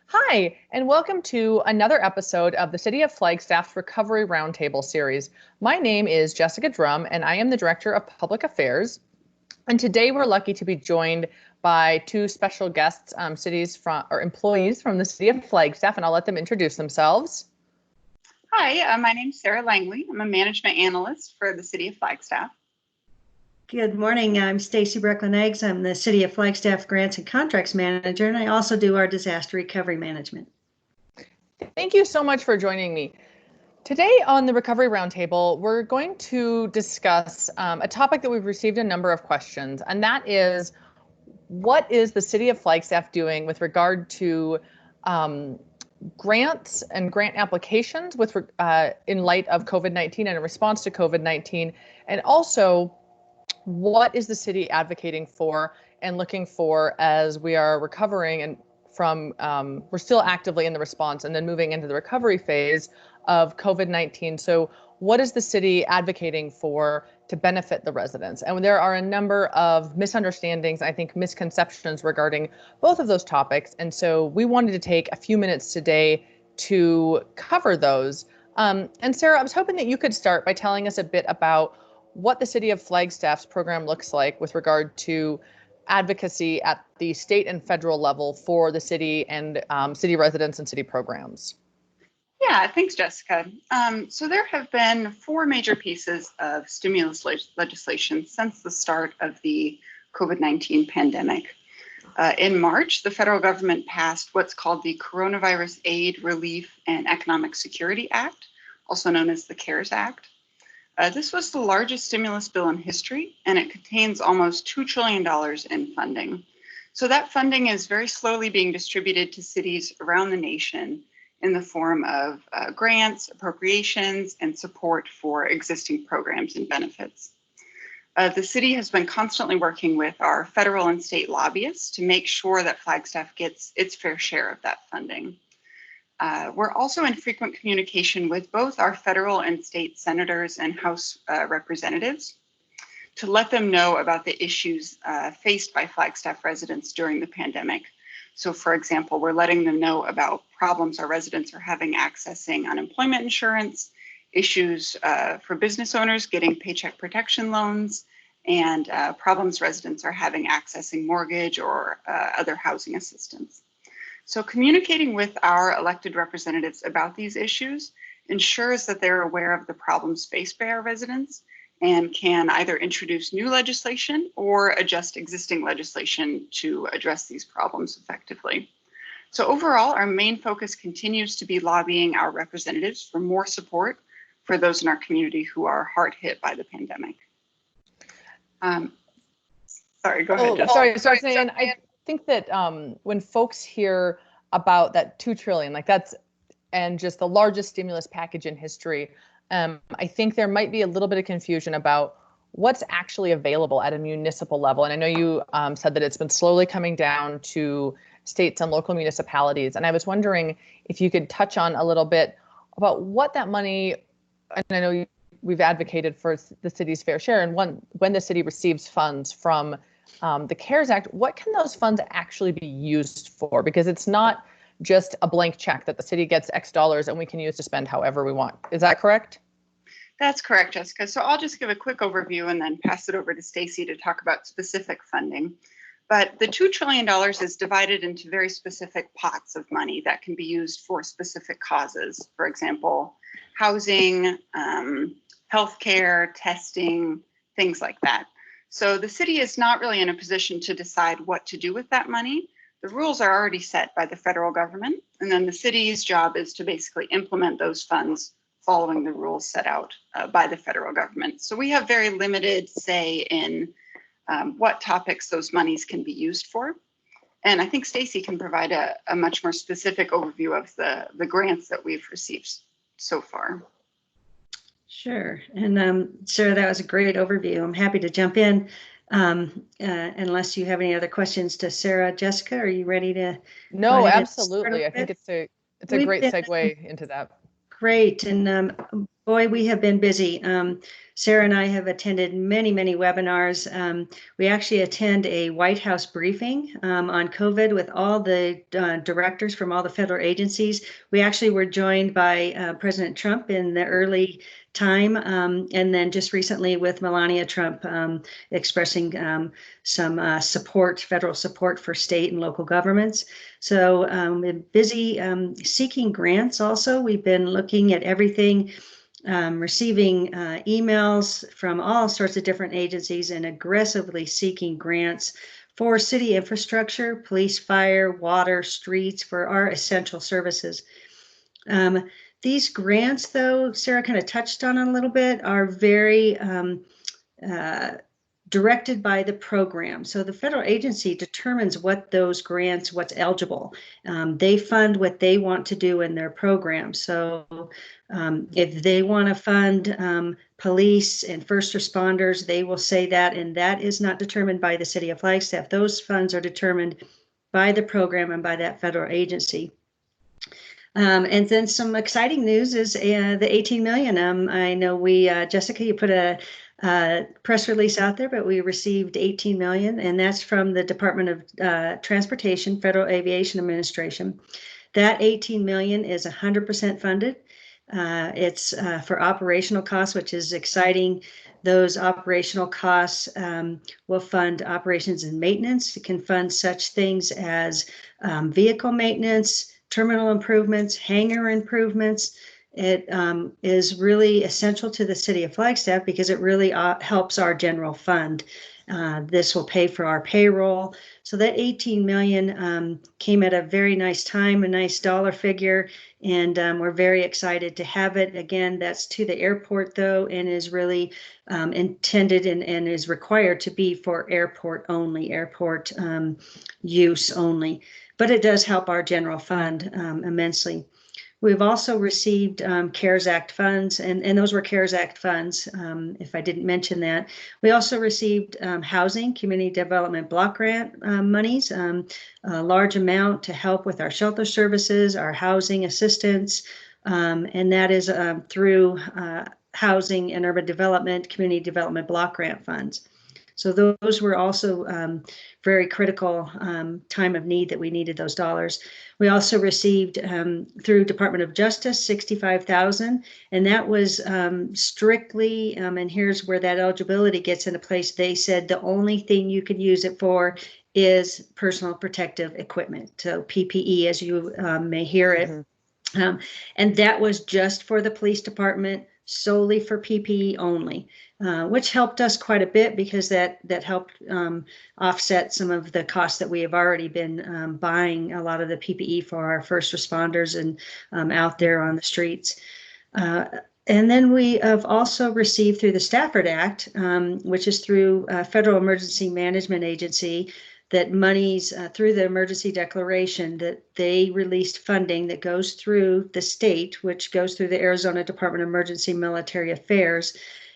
Hi, and welcome to another episode of the City of Flagstaff's Recovery Roundtable series. My name is Jessica Drum, and I am the Director of Public Affairs. And today we're lucky to be joined by two special guests, employees from the City of Flagstaff, and I'll let them introduce themselves. Hi, my name's Sarah Langley. I'm a management analyst for the City of Flagstaff. Good morning. I'm Stacy Brecklin-Eggs. I'm the City of Flagstaff Grants and Contracts Manager, and I also do our disaster recovery management. Thank you so much for joining me. Today on the Recovery Roundtable, we're going to discuss a topic that we've received a number of questions, and that is, what is the City of Flagstaff doing with regard to grants and grant applications in light of COVID-19 and in response to COVID-19, and also what is the city advocating for and looking for as we are recovering and we're still actively in the response and then moving into the recovery phase of COVID-19. So what is the city advocating for to benefit the residents? And there are a number of misunderstandings, I think misconceptions regarding both of those topics. And so we wanted to take a few minutes today to cover those. And Sarah, I was hoping that you could start by telling us a bit about what the City of Flagstaff's program looks like with regard to advocacy at the state and federal level for the city and city residents and city programs. Yeah, thanks, Jessica. So there have been four major pieces of stimulus legislation since the start of the COVID-19 pandemic. In March, the federal government passed what's called the Coronavirus Aid, Relief, and Economic Security Act, also known as the CARES Act. This was the largest stimulus bill in history, and it contains almost $2 trillion in funding. So that funding is very slowly being distributed to cities around the nation in the form of grants, appropriations, and support for existing programs and benefits. The city has been constantly working with our federal and state lobbyists to make sure that Flagstaff gets its fair share of that funding. We're also in frequent communication with both our federal and state senators and House representatives to let them know about the issues faced by Flagstaff residents during the pandemic. So, for example, we're letting them know about problems our residents are having accessing unemployment insurance, issues for business owners getting paycheck protection loans, and problems residents are having accessing mortgage or other housing assistance. So communicating with our elected representatives about these issues ensures that they're aware of the problems faced by our residents and can either introduce new legislation or adjust existing legislation to address these problems effectively. So overall, our main focus continues to be lobbying our representatives for more support for those in our community who are hard hit by the pandemic. Sorry, go ahead. Sorry. I think that when folks hear about that $2 trillion, and just the largest stimulus package in history, I think there might be a little bit of confusion about what's actually available at a municipal level. And I know you said that it's been slowly coming down to states and local municipalities. And I was wondering if you could touch on a little bit about what that money, and I know we've advocated for the city's fair share, and when the city receives funds from the CARES Act, what can those funds actually be used for? Because it's not just a blank check that the city gets X dollars and we can use to spend however we want. Is that correct? That's correct, Jessica. So I'll just give a quick overview and then pass it over to Stacy to talk about specific funding. But the $2 trillion is divided into very specific pots of money that can be used for specific causes. For example, housing, healthcare, testing, things like that. So the city is not really in a position to decide what to do with that money. The rules are already set by the federal government, and then the city's job is to basically implement those funds following the rules set out by the federal government. So we have very limited say in what topics those monies can be used for. And I think Stacy can provide a much more specific overview of the grants that we've received so far. Sure. And Sarah, that was a great overview. I'm happy to jump in unless you have any other questions to Sarah. Jessica, are you ready to? No, absolutely. I think it's a great segue into that. Great. And Boy, we have been busy. Sarah and I have attended many, many webinars. We actually attend a White House briefing on COVID with all the directors from all the federal agencies. We actually were joined by President Trump in the early time, and then just recently with Melania Trump expressing some support, federal support for state and local governments. So we're busy seeking grants also. We've been looking at everything, receiving emails from all sorts of different agencies and aggressively seeking grants for city infrastructure, police, fire, water, streets, for our essential services. These grants, though, Sarah kind of touched on a little bit, are very directed by the program. So the federal agency determines what those grants, what's eligible. They fund what they want to do in their program. So if they want to fund police and first responders, they will say that, and that is not determined by the City of Flagstaff. Those funds are determined by the program and by that federal agency. And then some exciting news is the 18 million. I know we, Jessica, you put a press release out there, but we received 18 million, and that's from the Department of Transportation, Federal Aviation Administration. That 18 million is 100% funded. It's for operational costs, which is exciting. Those operational costs will fund operations and maintenance. It can fund such things as vehicle maintenance, terminal improvements, hangar improvements. It is really essential to the City of Flagstaff because it really helps our general fund. This will pay for our payroll. So that 18 million came at a very nice time, a nice dollar figure, and we're very excited to have it. Again, that's to the airport, though, and is really intended and is required to be for airport only, airport use only. But it does help our general fund immensely. We've also received CARES Act funds, and those were CARES Act funds, if I didn't mention that. We also received housing, community development block grant monies, a large amount to help with our shelter services, our housing assistance, and that is through housing and urban development, community development block grant funds. So those were also very critical time of need that we needed those dollars. We also received through Department of Justice 65,000, and that was strictly, and here's where that eligibility gets into place. They said the only thing you can use it for is personal protective equipment, so PPE, as you may hear it. Mm-hmm. And that was just for the police department, solely for PPE only. Which helped us quite a bit because that helped offset some of the costs that we have already been buying a lot of the PPE for our first responders and out there on the streets. And then we have also received through the Stafford Act, which is through Federal Emergency Management Agency, that monies through the emergency declaration that they released funding that goes through the state, which goes through the Arizona Department of Emergency Military Affairs.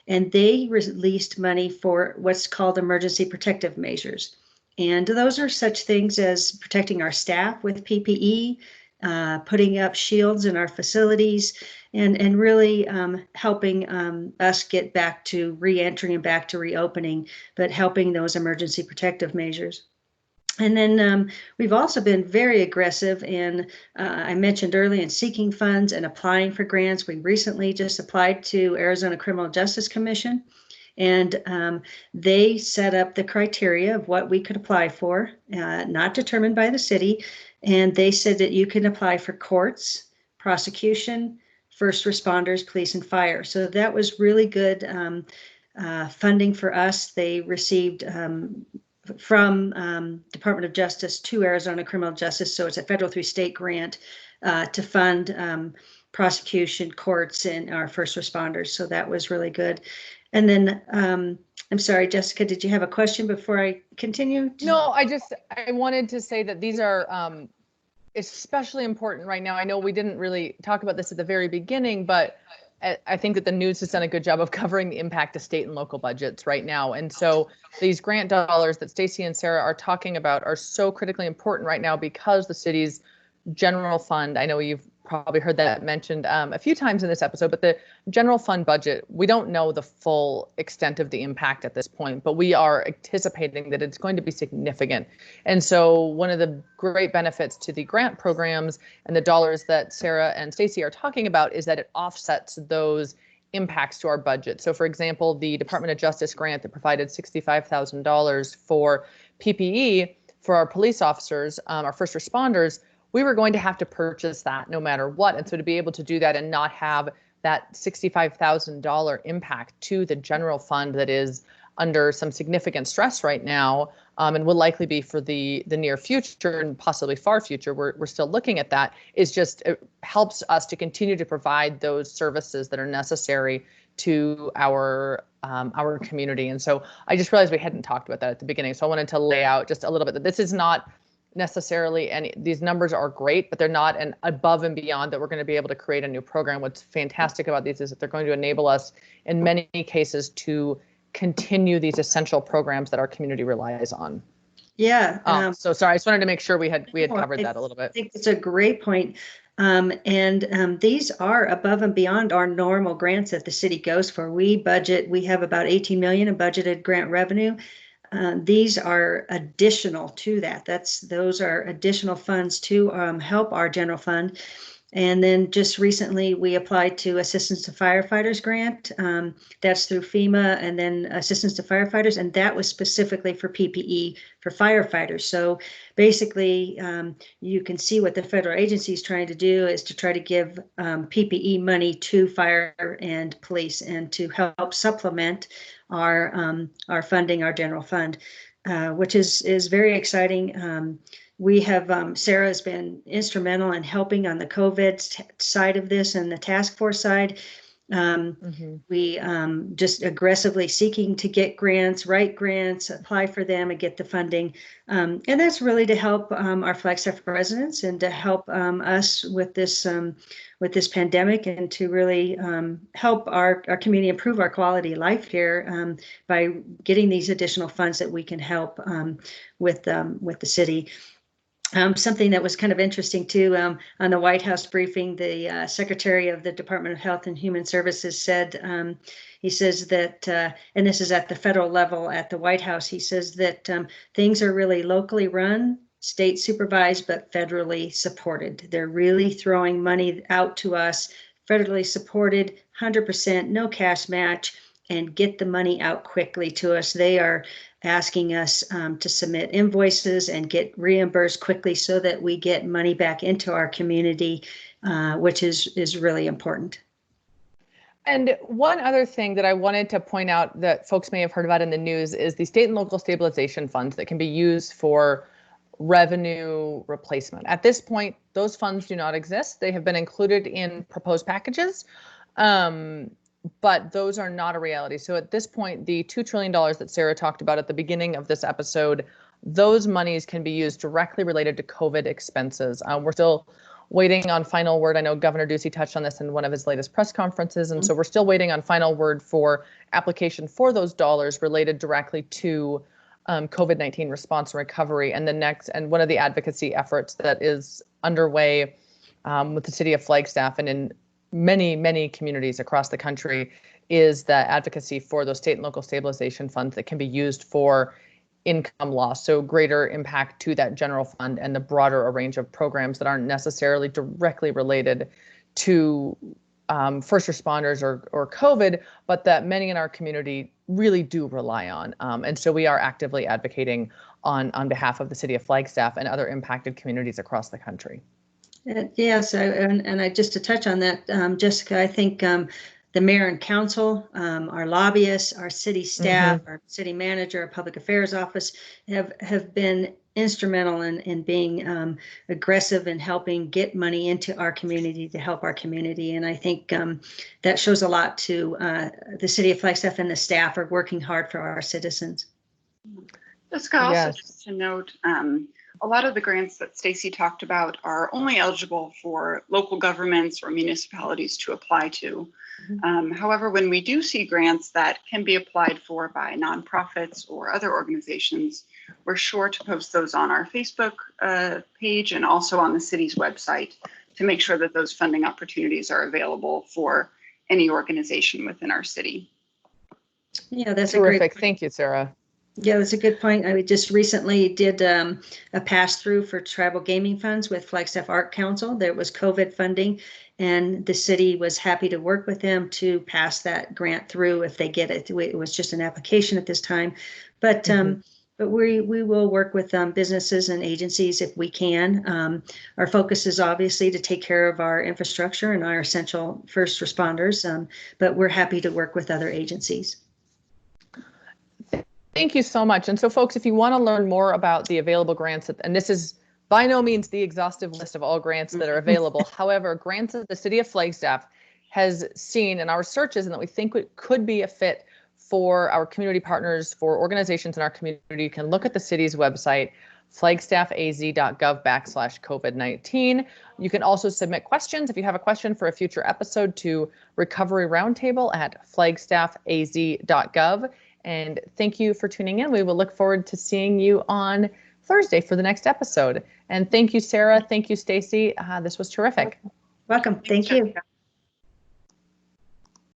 And they released money for what's called emergency protective measures. And those are such things as protecting our staff with PPE, putting up shields in our facilities, and really helping us get back to re-entry and back to reopening, but helping those emergency protective measures. And then we've also been very aggressive in, I mentioned earlier, in seeking funds and applying for grants. We recently just applied to Arizona Criminal Justice Commission, and they set up the criteria of what we could apply for, not determined by the city. And they said that you can apply for courts, prosecution, first responders, police, and fire. So that was really good funding for us. They received from Department of Justice to Arizona Criminal Justice. So it's a federal through state grant to fund prosecution, courts, and our first responders. So that was really good. And then I'm sorry, Jessica, did you have a question before I continue? No, I wanted to say that these are especially important right now. I know we didn't really talk about this at the very beginning, but I think that the news has done a good job of covering the impact of state and local budgets right now. And so these grant dollars that Stacy and Sarah are talking about are so critically important right now because the city's general fund, I know you've probably heard that mentioned a few times in this episode, but the general fund budget, we don't know the full extent of the impact at this point, but we are anticipating that it's going to be significant. And so one of the great benefits to the grant programs and the dollars that Sarah and Stacey are talking about is that it offsets those impacts to our budget. So for example, the Department of Justice grant that provided $65,000 for PPE for our police officers, our first responders, we were going to have to purchase that no matter what. And so to be able to do that and not have that $65,000 impact to the general fund that is under some significant stress right now, and will likely be for the near future and possibly far future, we're still looking at that, is just, it helps us to continue to provide those services that are necessary to our community. And so I just realized we hadn't talked about that at the beginning. So I wanted to lay out just a little bit that this is not necessarily any, these numbers are great, but they're not an above and beyond that we're going to be able to create a new program. What's fantastic about these is that they're going to enable us in many cases to continue these essential programs that our community relies on. Yeah. So sorry, I just wanted to make sure we had covered that a little bit. I think it's a great point. These are above and beyond our normal grants that the city goes for. We have about 18 million in budgeted grant revenue. These are additional to that. Those are additional funds to help our general fund. And then just recently we applied to Assistance to Firefighters grant. That's through FEMA, and then Assistance to Firefighters, and that was specifically for PPE for firefighters. So basically, you can see what the federal agency is trying to do is to try to give PPE money to fire and police, and to help supplement our funding, our general fund, which is very exciting. We have, Sarah has been instrumental in helping on the COVID side of this and the task force side. We just aggressively seeking to get grants, write grants, apply for them, and get the funding. And that's really to help our Flagstaff residents and to help us with this pandemic, and to really help our community improve our quality of life here by getting these additional funds that we can help with the city. Something that was kind of interesting too, on the White House briefing, the Secretary of the Department of Health and Human Services said, he says that, and this is at the federal level at the White House, he says that things are really locally run, state supervised, but federally supported. They're really throwing money out to us, federally supported, 100%, no cash match, and get the money out quickly to us. They are asking us to submit invoices and get reimbursed quickly so that we get money back into our community, which is really important. And one other thing that I wanted to point out that folks may have heard about in the news is the state and local stabilization funds that can be used for revenue replacement. At this point, those funds do not exist. They have been included in proposed packages, but those are not a reality. So at this point, the $2 trillion that Sarah talked about at the beginning of this episode, those monies can be used directly related to COVID expenses. We're still waiting on final word. I know Governor Ducey touched on this in one of his latest press conferences. And so we're still waiting on final word for application for those dollars related directly to COVID-19 response and recovery. And one of the advocacy efforts that is underway with the city of Flagstaff and in many communities across the country is the advocacy for those state and local stabilization funds that can be used for income loss, so greater impact to that general fund and the broader range of programs that aren't necessarily directly related to first responders or COVID, but that many in our community really do rely on. And so we are actively advocating on behalf of the city of Flagstaff and other impacted communities across the country. Yes, and I just to touch on that, Jessica, I think the mayor and council, our lobbyists, our city staff, our city manager, our public affairs office have been instrumental in being aggressive in helping get money into our community to help our community. And I think that shows a lot to the city of Flagstaff, and the staff are working hard for our citizens. Jessica, also just to note, a lot of the grants that Stacey talked about are only eligible for local governments or municipalities to apply to. However, when we do see grants that can be applied for by nonprofits or other organizations, we're sure to post those on our Facebook page and also on the city's website to make sure that those funding opportunities are available for any organization within our city. Yeah, that's terrific. Thank you, Sarah. Yeah, that's a good point. I just recently did a pass-through for tribal gaming funds with Flagstaff Art Council. There was COVID funding, and the city was happy to work with them to pass that grant through if they get it. It was just an application at this time, but we will work with businesses and agencies if we can. Our focus is obviously to take care of our infrastructure and our essential first responders, but we're happy to work with other agencies. Thank you so much. And so, folks, if you want to learn more about the available grants, and this is by no means the exhaustive list of all grants that are available. However, grants that the City of Flagstaff has seen in our searches and that we think could be a fit for our community partners, for organizations in our community, you can look at the city's website, flagstaffaz.gov/COVID-19. You can also submit questions if you have a question for a future episode to Recovery Roundtable at flagstaffaz.gov. And thank you for tuning in. We will look forward to seeing you on Thursday for the next episode. And thank you, Sarah. Thank you, Stacy. This was terrific. Welcome. Thank you.